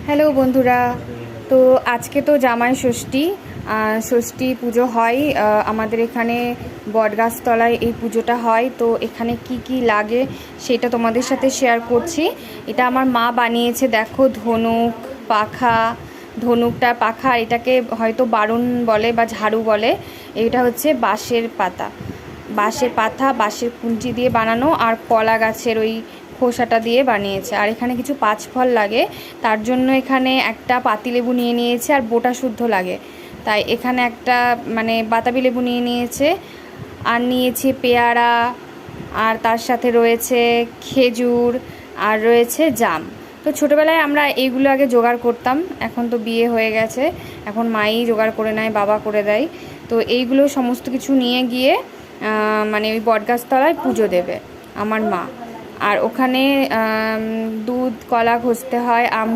Hello বন্ধুরা, তো আজকে তো জামাই ষষ্ঠী। ষষ্ঠী পুজো হয় আমাদের এখানে বটগাছতলায় এই পুজোটা হয়। তো এখানে কি কি লাগে সেটা তোমাদের সাথে শেয়ার করছি। এটা আমার মা বানিয়েছে, দেখো ধনুক, পাখা, ধনুকটা পাখা, এটাকে হয়তো বারুণ বলে বা ঝাড়ু বলে। এটা হচ্ছে বাঁশের পাতা, বাঁশের কুঞ্চি দিয়ে বানানো, আর কলা গাছের ওই খোসাটা দিয়ে বানিয়েছে। আর এখানে কিছু পাঁচ ফল লাগে, তার জন্য এখানে একটা পাতিলেবু নিয়ে নিয়েছে, আর বোটা শুদ্ধ লাগে, তাই এখানে একটা বাতাবি লেবু নিয়ে নিয়েছে। আর নিয়েছে পেয়ারা, আর তার সাথে রয়েছে খেজুর, আর রয়েছে জাম। তো ছোটোবেলায় আমরা এইগুলো আগে জোগাড় করতাম, এখন তো বিয়ে হয়ে গেছে, এখন মাই জোগাড় করে নেয়, বাবা করে দেয়। তো এইগুলো সমস্ত কিছু নিয়ে গিয়ে ওই বটগাছতলায় পুজো দেবে আমার মা। আর ওখানে দুধ কলা ঘষতে হয়, আম